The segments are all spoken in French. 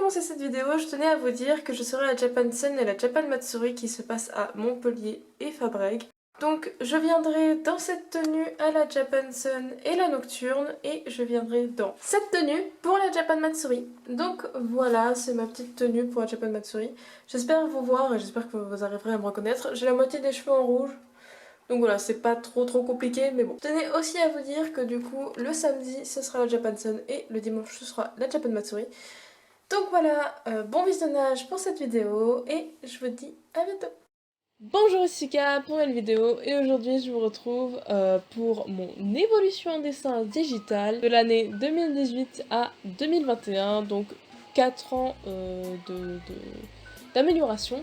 commencer cette vidéo, je tenais à vous dire que je serai à la Japan Sun et la Japan Matsuri qui se passe à Montpellier et Fabrègues. Donc je viendrai dans cette tenue à la Japan Sun et la Nocturne et je viendrai dans cette tenue pour la Japan Matsuri. Donc voilà, c'est ma petite tenue pour la Japan Matsuri. J'espère vous voir et j'espère que vous arriverez à me reconnaître. J'ai la moitié des cheveux en rouge. Donc voilà, c'est pas trop compliqué, mais bon. Je tenais aussi à vous dire que du coup, le samedi, ce sera la Japan Sun et le dimanche, ce sera la Japan Matsuri. Donc voilà, bon visionnage pour cette vidéo et je vous dis à bientôt. Bonjour, ici Ka pour une nouvelle vidéo et aujourd'hui je vous retrouve pour mon évolution en dessin digital de l'année 2018 à 2021, donc 4 ans d'amélioration.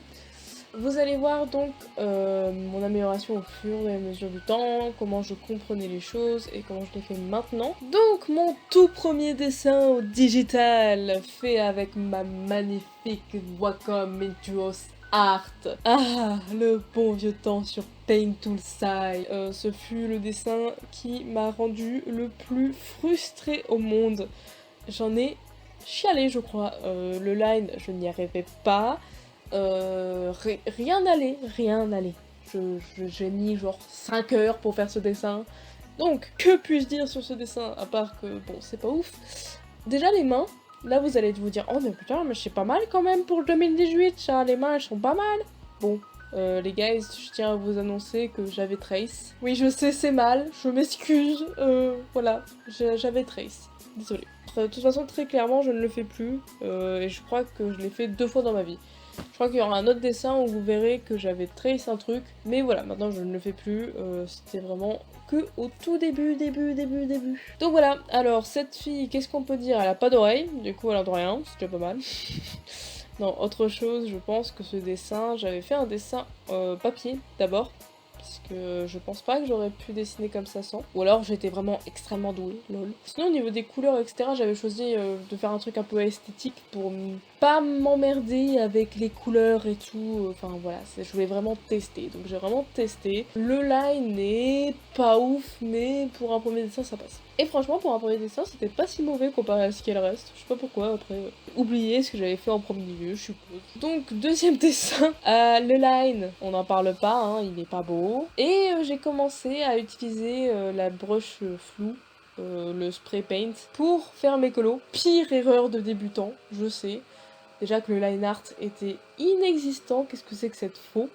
Vous allez voir donc mon amélioration au fur et à mesure du temps, comment je comprenais les choses et comment je les fais maintenant. Donc mon tout premier dessin au digital, fait avec ma magnifique Wacom Intuos Art. Ah, le bon vieux temps sur Paint Toolside. Ce fut le dessin qui m'a rendu le plus frustré au monde. J'en ai chialé, je crois. Le line, je n'y arrivais pas. Rien n'allait. J'ai mis genre 5 heures pour faire ce dessin. Donc, que puis-je dire sur ce dessin, à part que, bon, c'est pas ouf. Déjà, les mains, là vous allez vous dire, oh mais putain, mais c'est pas mal quand même pour le 2018, ça, les mains elles sont pas mal. Bon, les guys, je tiens à vous annoncer que j'avais Trace. Oui, je sais, c'est mal, je m'excuse, voilà, j'avais Trace, désolée. De toute façon, très clairement, je ne le fais plus, et je crois que je l'ai fait 2 fois dans ma vie. Je crois qu'il y aura un autre dessin où vous verrez que j'avais trace un truc, mais voilà, maintenant je ne le fais plus, c'était vraiment que au tout début. Donc voilà, alors cette fille, qu'est-ce qu'on peut dire? Elle a pas d'oreille, du coup elle a de rien, c'est déjà pas mal. Non, autre chose, je pense que ce dessin, j'avais fait un dessin papier d'abord, parce que je pense pas que j'aurais pu dessiner comme ça sans. Ou alors j'étais vraiment extrêmement douée, lol. Sinon au niveau des couleurs, etc., j'avais choisi de faire un truc un peu esthétique pour pas m'emmerder avec les couleurs et tout. Enfin voilà, je voulais vraiment tester. Donc j'ai vraiment testé. Le line n'est pas ouf, mais pour un premier dessin, ça passe. Et franchement, pour un premier dessin, c'était pas si mauvais comparé à ce qu'il reste. Je sais pas pourquoi, après, oublier ce que j'avais fait en premier lieu, je suppose. Donc, deuxième dessin, le line, on n'en parle pas, hein, il est pas beau. Et j'ai commencé à utiliser la brush floue, le spray paint, pour faire mes colos. Pire erreur de débutant, je sais. Déjà que le line art était inexistant, qu'est-ce que c'est que cette faux?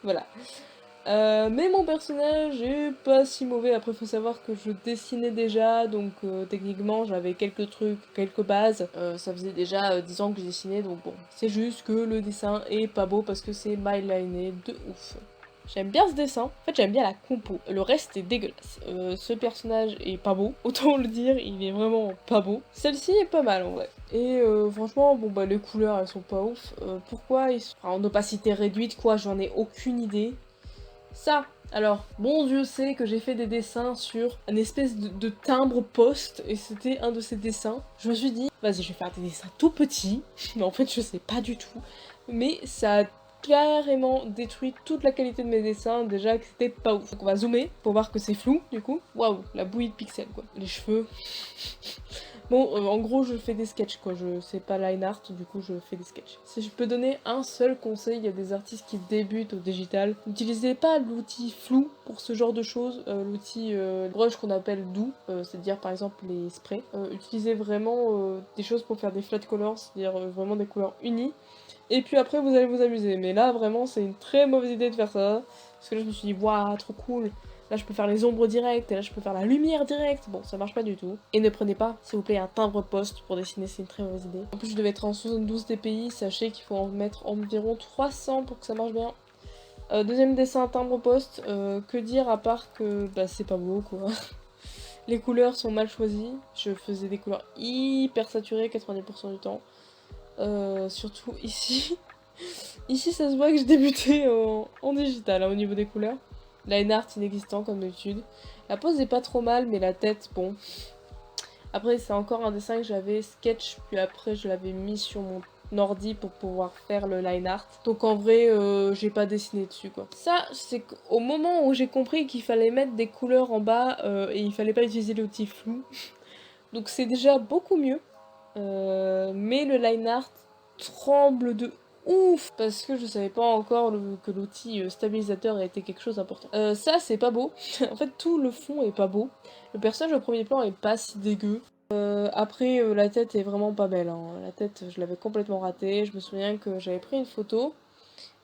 Voilà. Mais mon personnage est pas si mauvais. Après, faut savoir que je dessinais déjà, donc techniquement j'avais quelques trucs, quelques bases. Ça faisait déjà 10 ans que je dessinais, donc bon. C'est juste que le dessin est pas beau parce que c'est my-liné de ouf. J'aime bien ce dessin, en fait j'aime bien la compo, le reste est dégueulasse. Ce personnage est pas beau, autant le dire, il est vraiment pas beau. Celle-ci est pas mal en vrai. Et franchement, bon bah les couleurs elles sont pas ouf. Pourquoi ils sont en opacité réduite quoi, j'en ai aucune idée. Ça, alors, bon Dieu sait que j'ai fait des dessins sur une espèce de timbre poste, et c'était un de ces dessins. Je me suis dit, vas-y, je vais faire des dessins tout petits, mais en fait, je sais pas du tout. Mais ça a carrément détruit toute la qualité de mes dessins, déjà que c'était pas ouf. Donc on va zoomer pour voir que c'est flou, du coup. Waouh, la bouillie de pixels, quoi. Les cheveux... Bon, en gros, je fais des sketchs, quoi. Je sais pas line art, du coup, je fais des sketchs. Si je peux donner un seul conseil, il y a des artistes qui débutent au digital. N'utilisez pas l'outil flou pour ce genre de choses. L'outil brush qu'on appelle doux, c'est-à-dire par exemple les sprays. Utilisez vraiment des choses pour faire des flat colors, c'est-à-dire vraiment des couleurs unies. Et puis après, vous allez vous amuser. Mais là, vraiment, c'est une très mauvaise idée de faire ça. Parce que là, je me suis dit, waouh, trop cool. Là, je peux faire les ombres directes, et là, je peux faire la lumière directe. Bon, ça marche pas du tout. Et ne prenez pas, s'il vous plaît, un timbre poste pour dessiner, c'est une très mauvaise idée. En plus, je devais être en 72 dpi, sachez qu'il faut en mettre environ 300 pour que ça marche bien. Deuxième dessin, timbre poste. Que dire à part que bah, c'est pas beau, quoi. Les couleurs sont mal choisies. Je faisais des couleurs hyper saturées 90% du temps. Surtout ici. Ici, ça se voit que je débutais en digital, hein, au niveau des couleurs. Line art inexistant comme d'habitude. La pose est pas trop mal, mais la tête, bon. Après, c'est encore un dessin que j'avais sketch, puis après je l'avais mis sur mon ordi pour pouvoir faire le line art. Donc en vrai, j'ai pas dessiné dessus quoi. Ça, c'est au moment où j'ai compris qu'il fallait mettre des couleurs en bas et il fallait pas utiliser l'outil flou. Donc c'est déjà beaucoup mieux. mais le line art tremble de ouf parce que je savais pas encore que l'outil stabilisateur était quelque chose d'important. Ça c'est pas beau, en fait tout le fond est pas beau, le personnage au premier plan est pas si dégueu. Après la tête est vraiment pas belle, hein. La tête je l'avais complètement ratée, je me souviens que j'avais pris une photo,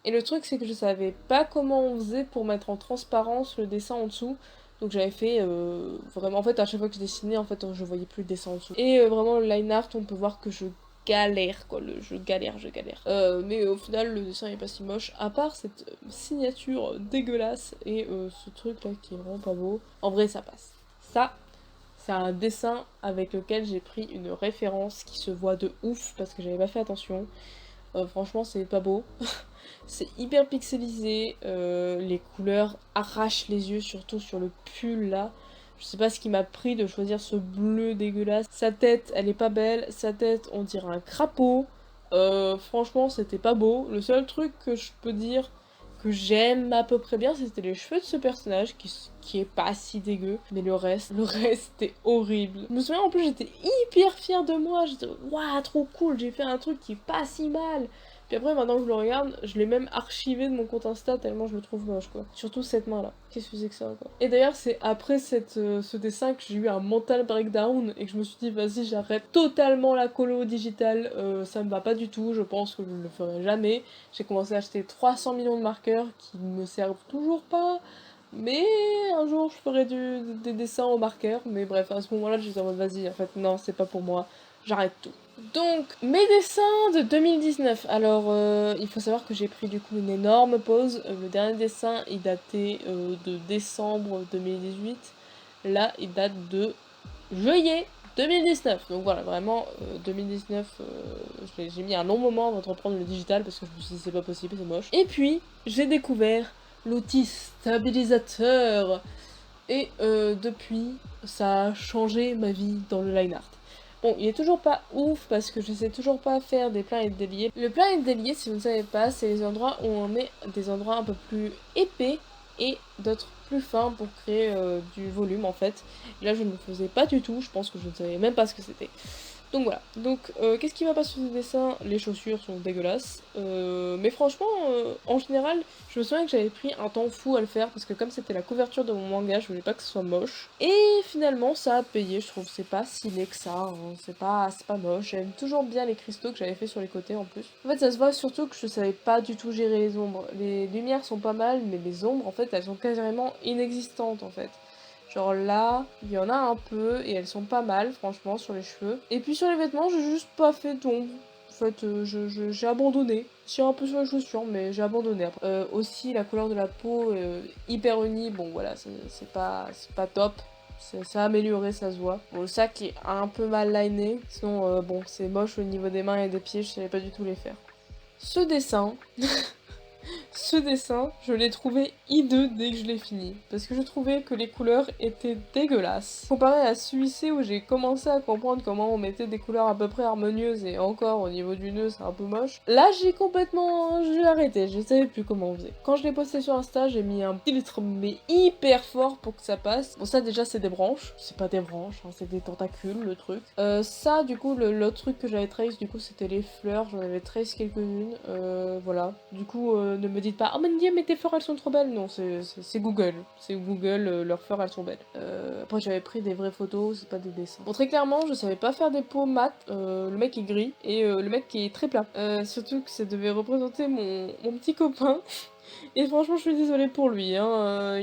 et le truc c'est que je savais pas comment on faisait pour mettre en transparence le dessin en dessous. Donc j'avais fait vraiment, en fait à chaque fois que je dessinais, en fait je voyais plus le dessin en dessous. Et vraiment le line art, on peut voir que je galère quoi, je galère. Mais au final le dessin est pas si moche, à part cette signature dégueulasse et ce truc là qui est vraiment pas beau. En vrai ça passe. Ça, c'est un dessin avec lequel j'ai pris une référence qui se voit de ouf parce que j'avais pas fait attention. Franchement c'est pas beau. C'est hyper pixelisé, les couleurs arrachent les yeux, surtout sur le pull là. Je sais pas ce qui m'a pris de choisir ce bleu dégueulasse. Sa tête, elle est pas belle, sa tête, on dirait un crapaud. Franchement, c'était pas beau. Le seul truc que je peux dire que j'aime à peu près bien, c'était les cheveux de ce personnage, qui est pas si dégueu. Mais le reste c'était horrible. Je me souviens, en plus, j'étais hyper fière de moi. J'étais, waouh, trop cool, j'ai fait un truc qui est pas si mal. Puis après, maintenant que je le regarde, je l'ai même archivé de mon compte Insta tellement je le trouve moche, quoi. Surtout cette main-là. Qu'est-ce que c'est que ça, quoi. Et d'ailleurs, c'est après ce dessin que j'ai eu un mental breakdown et que je me suis dit, vas-y, j'arrête totalement la colo digitale. Ça me va pas du tout. Je pense que je ne le ferai jamais. J'ai commencé à acheter 300 millions de marqueurs qui ne me servent toujours pas. Mais un jour, je ferai des dessins au marqueur. Mais bref, à ce moment-là, je suis en mode, vas-y, en fait, non, c'est pas pour moi. J'arrête tout. Donc, mes dessins de 2019. Alors, il faut savoir que j'ai pris du coup une énorme pause. Le dernier dessin, il datait de décembre 2018. Là, il date de juillet 2019. Donc voilà, vraiment, 2019, j'ai mis un long moment avant de reprendre le digital parce que je me suis dit c'est pas possible, c'est moche. Et puis, j'ai découvert l'outil stabilisateur. Et depuis, ça a changé ma vie dans le line art. Bon, il est toujours pas ouf parce que je sais toujours pas faire des plans et des déliés. Le plan et le délié, si vous ne savez pas, c'est les endroits où on met des endroits un peu plus épais et d'autres plus fins pour créer du volume en fait. Et là, je ne le faisais pas du tout, je pense que je ne savais même pas ce que c'était. Donc voilà, donc qu'est-ce qui va pas sur ce dessin? Les chaussures sont dégueulasses, mais franchement, en général, je me souviens que j'avais pris un temps fou à le faire, parce que comme c'était la couverture de mon manga, je voulais pas que ce soit moche, et finalement ça a payé, je trouve, c'est pas si laid que ça, hein. C'est pas moche, j'aime toujours bien les cristaux que j'avais fait sur les côtés en plus. En fait ça se voit surtout que je savais pas du tout gérer les ombres, les lumières sont pas mal, mais les ombres en fait elles sont quasiment inexistantes en fait. Genre là, il y en a un peu et elles sont pas mal franchement sur les cheveux. Et puis sur les vêtements, j'ai juste pas fait d'ombre. En fait, j'ai abandonné. Tire un peu sur les chaussures, mais j'ai abandonné après. Aussi, la couleur de la peau hyper unie, bon voilà, c'est pas top. Ça a amélioré, ça se voit. Bon, le sac est un peu mal liné. Sinon, bon, c'est moche au niveau des mains et des pieds, je savais pas du tout les faire. Ce dessin... Ce dessin, je l'ai trouvé hideux dès que je l'ai fini, parce que je trouvais que les couleurs étaient dégueulasses. Comparé à celui-ci où j'ai commencé à comprendre comment on mettait des couleurs à peu près harmonieuses, et encore au niveau du nœud c'est un peu moche, là j'ai arrêté, je savais plus comment on faisait. Quand je l'ai posté sur Insta, j'ai mis un filtre mais hyper fort pour que ça passe. Bon ça déjà c'est des branches, c'est pas des branches, hein, c'est des tentacules le truc. Ça du coup l'autre truc que j'avais trace du coup c'était les fleurs, j'en avais trace quelques-unes, voilà. Du coup ne me dites pas oh mon dieu mais tes fleurs elles sont trop belles, non c'est Google, leurs fleurs elles sont belles. Après j'avais pris des vraies photos, c'est pas des dessins. Bon très clairement je savais pas faire des peaux mat, le mec est gris et le mec qui est très plat. Surtout que ça devait représenter mon petit copain. Et franchement, je suis désolée pour lui, hein.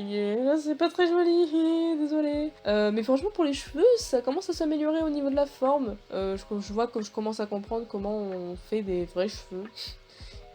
C'est pas très joli, désolée. Mais franchement, pour les cheveux, ça commence à s'améliorer au niveau de la forme. Je vois que je commence à comprendre comment on fait des vrais cheveux.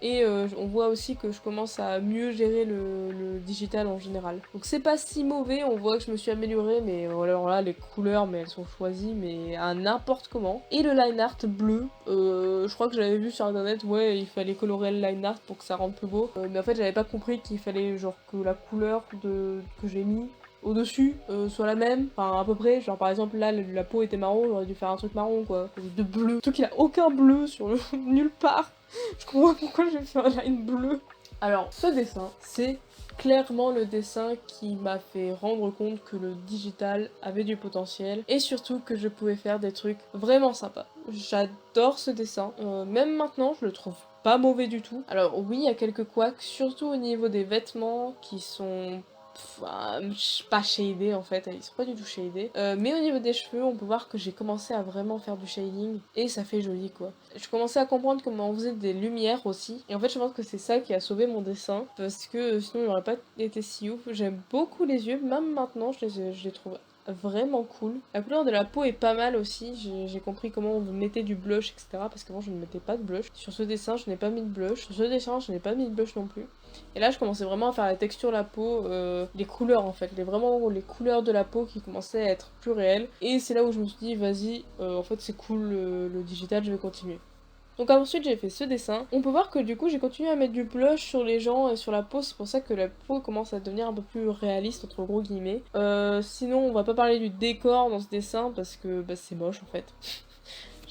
Et on voit aussi que je commence à mieux gérer le digital en général. Donc c'est pas si mauvais, on voit que je me suis améliorée, mais alors là, les couleurs, mais elles sont choisies, mais à n'importe comment. Et le line art bleu, je crois que j'avais vu sur internet, ouais, il fallait colorer le line art pour que ça rende plus beau. Mais en fait, j'avais pas compris qu'il fallait genre que la couleur que j'ai mis au-dessus soit la même, enfin à peu près, genre par exemple là la peau était marron, j'aurais dû faire un truc marron quoi, de bleu, surtout qu'il a aucun bleu sur le nulle part. Je comprends pas pourquoi j'ai fait un line bleu. Alors ce dessin, c'est clairement le dessin qui m'a fait rendre compte que le digital avait du potentiel et surtout que je pouvais faire des trucs vraiment sympas. j'adore ce dessin. Même maintenant, je le trouve pas mauvais du tout. Alors oui, il y a quelques couacs, surtout au niveau des vêtements qui sont enfin, pas shadés en fait, ils sont pas du tout shadés. Mais au niveau des cheveux, on peut voir que j'ai commencé à vraiment faire du shading et ça fait joli quoi. Je commençais à comprendre comment on faisait des lumières aussi. Et en fait, je pense que c'est ça qui a sauvé mon dessin parce que sinon il n'aurait pas été si ouf. J'aime beaucoup les yeux, même maintenant, je les trouve vraiment cool. La couleur de la peau est pas mal aussi, j'ai compris comment on mettait du blush, etc. Parce qu'avant je ne mettais pas de blush. Sur ce dessin je n'ai pas mis de blush, sur ce dessin je n'ai pas mis de blush non plus. Et là je commençais vraiment à faire la texture de la peau, les couleurs en fait, vraiment les couleurs de la peau qui commençaient à être plus réelles. Et c'est là où je me suis dit vas-y, en fait c'est cool le digital, je vais continuer. Donc ensuite j'ai fait ce dessin. On peut voir que du coup j'ai continué à mettre du blush sur les gens et sur la peau. C'est pour ça que la peau commence à devenir un peu plus réaliste entre gros guillemets. Sinon on va pas parler du décor dans ce dessin parce que bah, c'est moche en fait.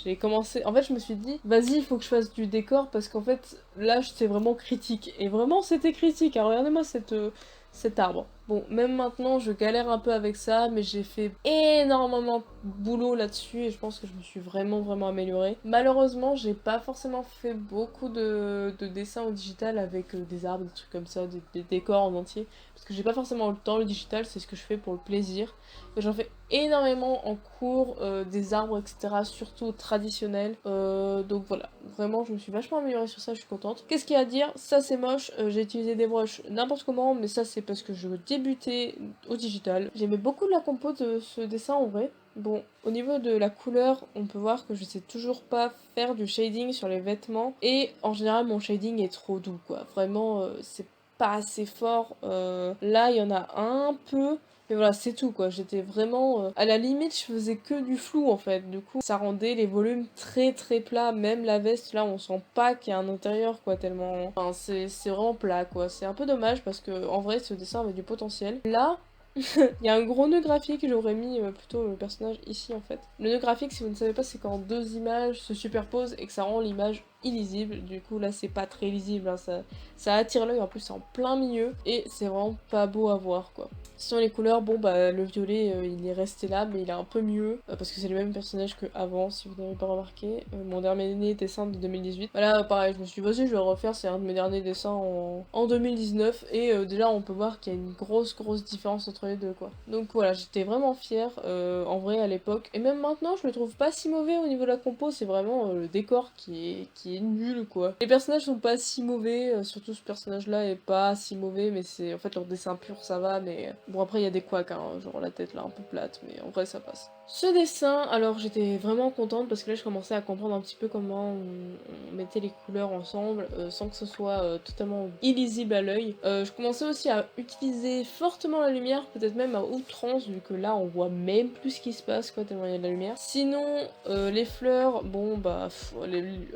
J'ai commencé... En fait, je me suis dit, vas-y, il faut que je fasse du décor parce qu'en fait, là, c'est vraiment critique. Et vraiment, c'était critique. Alors, regardez-moi cet arbre. Bon, même maintenant, je galère un peu avec ça, mais j'ai fait énormément de boulot là-dessus et je pense que je me suis vraiment améliorée. Malheureusement, j'ai pas forcément fait beaucoup de dessins au digital avec des arbres, des trucs comme ça, des décors en entier. Parce que j'ai pas forcément le temps, le digital, c'est ce que je fais pour le plaisir. J'en fais énormément en cours, des arbres, etc. Surtout traditionnels. Donc voilà, vraiment, je me suis vachement améliorée sur ça, je suis contente. Qu'est-ce qu'il y a à dire? Ça, c'est moche. J'ai utilisé des brushes n'importe comment, mais ça, c'est parce que je débutais au digital. J'aimais beaucoup la compo de ce dessin en vrai. Bon, au niveau de la couleur, on peut voir que je sais toujours pas faire du shading sur les vêtements. Et en général, mon shading est trop doux, quoi. Vraiment, c'est pas assez fort. Là, il y en a un peu. Mais voilà, c'est tout quoi. J'étais vraiment. À la limite, je faisais que du flou en fait. Du coup, ça rendait les volumes très plats. Même la veste, là, on sent pas qu'il y a un intérieur quoi, tellement. Enfin, c'est vraiment plat quoi. C'est un peu dommage parce que en vrai, ce dessin avait du potentiel. Là, il y a un gros nœud graphique, j'aurais mis plutôt le personnage ici en fait. Le nœud graphique, si vous ne savez pas, c'est quand deux images se superposent et que ça rend l'image illisible. Du coup là c'est pas très lisible, hein. Ça attire l'œil, en plus c'est en plein milieu et c'est vraiment pas beau à voir quoi. Sinon les couleurs, bon bah le violet il est resté là mais il est un peu mieux parce que c'est le même personnage que avant si vous n'avez pas remarqué. Mon dernier dessin de 2018. Voilà pareil, je me suis dit vas-y je vais le refaire, c'est un de mes derniers dessins en 2019 et déjà on peut voir qu'il y a une grosse différence entre les deux quoi. Donc voilà, j'étais vraiment fière en vrai à l'époque et même maintenant je le trouve pas si mauvais au niveau de la compo, c'est vraiment le décor qui est nul quoi. Les personnages sont pas si mauvais, surtout ce personnage là est pas si mauvais mais c'est en fait leur dessin pur ça va mais bon après il y a des couacs hein, genre la tête là un peu plate mais en vrai ça passe. Ce dessin, alors j'étais vraiment contente parce que là je commençais à comprendre un petit peu comment on mettait les couleurs ensemble sans que ce soit totalement illisible à l'œil. Je commençais aussi à utiliser fortement la lumière, peut-être même à outrance vu que là on voit même plus ce qui se passe quoi tellement il y a de la lumière. Sinon les fleurs, bon bah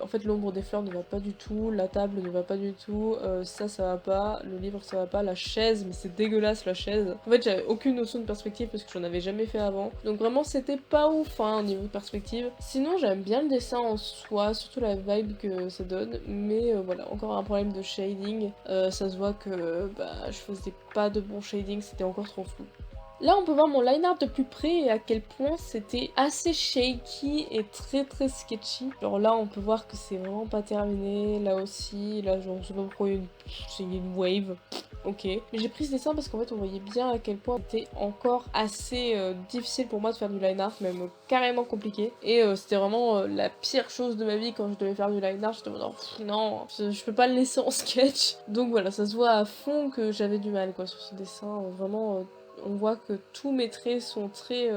en fait l'ombre des fleurs ne va pas du tout, la table ne va pas du tout, ça va pas, le livre ça va pas, la chaise mais c'est dégueulasse la chaise. En fait j'avais aucune notion de perspective parce que j'en avais jamais fait avant. Donc vraiment c'était pas ouf hein, au niveau de perspective. Sinon j'aime bien le dessin en soi, surtout la vibe que ça donne, mais voilà, encore un problème de shading. Ça se voit que bah, je faisais pas de bon shading, c'était encore trop flou. Là on peut voir mon line art de plus près et à quel point c'était assez shaky et très sketchy. Genre là on peut voir que c'est vraiment pas terminé, là aussi, là genre je sais pas pourquoi il y a une wave. Ok. Mais j'ai pris ce dessin parce qu'en fait on voyait bien à quel point c'était encore assez difficile pour moi de faire du line art, même carrément compliqué. Et c'était vraiment la pire chose de ma vie quand je devais faire du line art, j'étais en mode non, je peux pas le laisser en sketch. Donc voilà, ça se voit à fond que j'avais du mal quoi sur ce dessin, vraiment on voit que tous mes traits sont très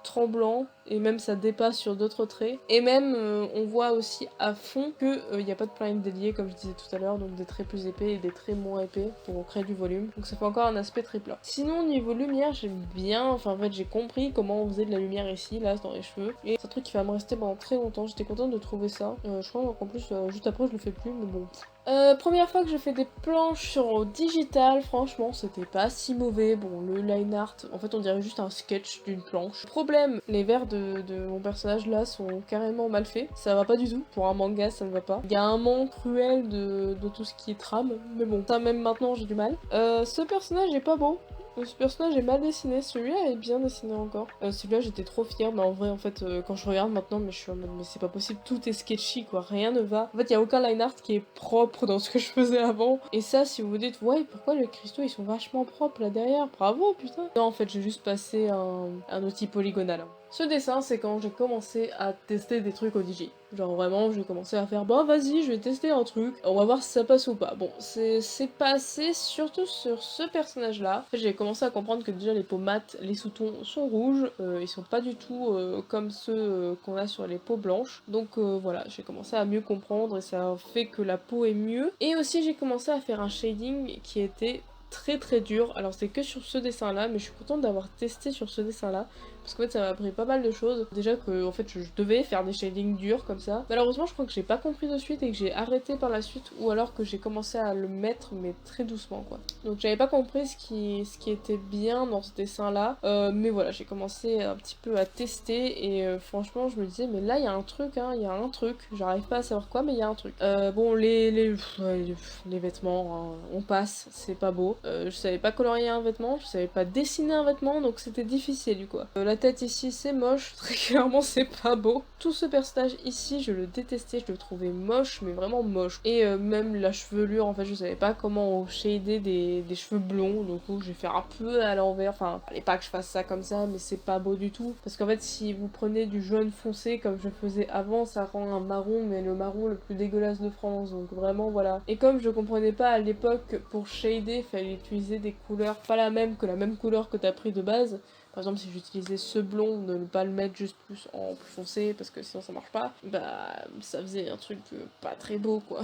tremblants et même ça dépasse sur d'autres traits. Et même on voit aussi à fond que il n'y a pas de plan délié comme je disais tout à l'heure, donc des traits plus épais et des traits moins épais pour créer du volume. Donc ça fait encore un aspect très plat. Sinon niveau lumière j'aime bien, enfin en fait j'ai compris comment on faisait de la lumière ici, là dans les cheveux. Et c'est un truc qui va me rester pendant très longtemps, j'étais contente de trouver ça. Je crois qu'en plus juste après je le fais plus mais bon. Première fois que je fais des planches sur digital, franchement c'était pas si mauvais. Bon le line art, en fait on dirait juste un sketch d'une planche. Problème, les vers de mon personnage là sont carrément mal faits. Ça va pas du tout, pour un manga ça ne va pas. Il y a un manque cruel de tout ce qui est trame, mais bon, ça même maintenant j'ai du mal. Ce personnage est pas beau. Ce personnage est mal dessiné, celui-là est bien dessiné encore. Celui-là j'étais trop fière, mais en vrai en fait quand je regarde maintenant, mais je suis en mode mais c'est pas possible, tout est sketchy quoi, rien ne va. En fait il y a aucun line art qui est propre dans ce que je faisais avant. Et ça si vous vous dites ouais pourquoi les cristaux ils sont vachement propres là derrière, bravo putain. Non en fait j'ai juste passé un outil polygonal. Ce dessin, c'est quand j'ai commencé à tester des trucs au DJ. Genre vraiment, j'ai commencé à faire bon vas-y, je vais tester un truc, on va voir si ça passe ou pas. Bon, c'est passé surtout sur ce personnage-là. En fait, j'ai commencé à comprendre que déjà les peaux mates, les sous-tons sont rouges, ils sont pas du tout comme ceux qu'on a sur les peaux blanches. Donc voilà, j'ai commencé à mieux comprendre et ça fait que la peau est mieux. Et aussi j'ai commencé à faire un shading qui était très dur. Alors c'est que sur ce dessin là, mais je suis contente d'avoir testé sur ce dessin là parce qu'en fait ça m'a appris pas mal de choses. Déjà que en fait je devais faire des shadings durs comme ça. Malheureusement je crois que j'ai pas compris de suite et que j'ai arrêté par la suite, ou alors que j'ai commencé à le mettre mais très doucement quoi. Donc j'avais pas compris ce qui était bien dans ce dessin là, mais voilà j'ai commencé un petit peu à tester et franchement je me disais mais là il y a un truc hein, il y a un truc, j'arrive pas à savoir quoi mais il y a un truc. Bon les vêtements hein, on passe, c'est pas beau. Je savais pas colorier un vêtement, je savais pas dessiner un vêtement donc c'était difficile quoi. La tête ici c'est moche, très clairement c'est pas beau. Tout ce personnage ici je le détestais, je le trouvais moche mais vraiment moche. Et même la chevelure en fait je savais pas comment shader des cheveux blonds, donc je vais faire un peu à l'envers, enfin fallait pas que je fasse ça comme ça mais c'est pas beau du tout. Parce qu'en fait si vous prenez du jaune foncé comme je faisais avant ça rend un marron, mais le marron le plus dégueulasse de France, donc vraiment voilà. Et comme je comprenais pas à l'époque pour shader fallait utiliser des couleurs pas la même couleur que t'as pris de base. Par exemple, si j'utilisais ce blond, de ne pas le mettre juste plus en plus foncé parce que sinon ça marche pas, bah ça faisait un truc pas très beau quoi.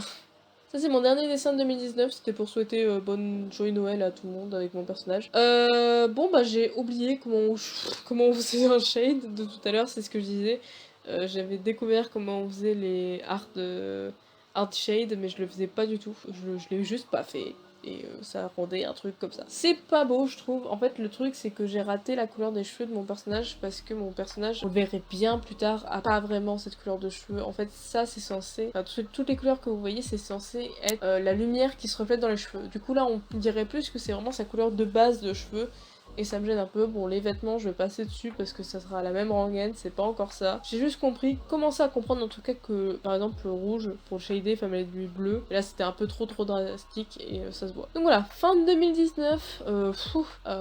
Ça c'est mon dernier dessin de 2019, c'était pour souhaiter bonne joyeux Noël à tout le monde avec mon personnage. Bon bah j'ai oublié comment on faisait un shade de tout à l'heure, c'est ce que je disais. J'avais découvert comment on faisait les art shade, mais je le faisais pas du tout. Je l'ai juste pas fait. Et ça rendait un truc comme ça. C'est pas beau, je trouve. En fait, le truc, c'est que j'ai raté la couleur des cheveux de mon personnage parce que mon personnage, on le verrait bien plus tard, a pas vraiment cette couleur de cheveux. En fait, ça, c'est censé... Enfin, toutes les couleurs que vous voyez, c'est censé être la lumière qui se reflète dans les cheveux. Du coup, là, on dirait plus que c'est vraiment sa couleur de base de cheveux. Et ça me gêne un peu. Bon, les vêtements, je vais passer dessus parce que ça sera la même rengaine, c'est pas encore ça. J'ai juste commencé à comprendre en tout cas que, par exemple, le rouge, pour le shader, il fallait du bleu. Et là, c'était un peu trop drastique et ça se voit. Donc voilà, fin de 2019,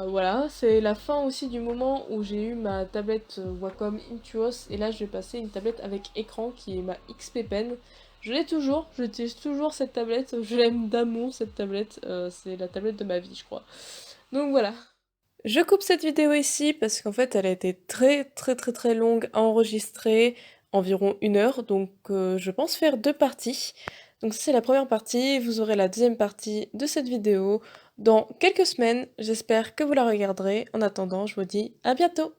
voilà, c'est la fin aussi du moment où j'ai eu ma tablette Wacom Intuos. Et là, je vais passer une tablette avec écran qui est ma XP Pen. Je l'ai toujours, j'utilise toujours cette tablette, je l'aime d'amour cette tablette, c'est la tablette de ma vie je crois. Donc voilà. Je coupe cette vidéo ici parce qu'en fait elle a été très longue à enregistrer, environ 1 heure, donc je pense faire 2 parties. Donc ça, c'est la première partie, vous aurez la deuxième partie de cette vidéo dans quelques semaines, j'espère que vous la regarderez. En attendant, je vous dis à bientôt!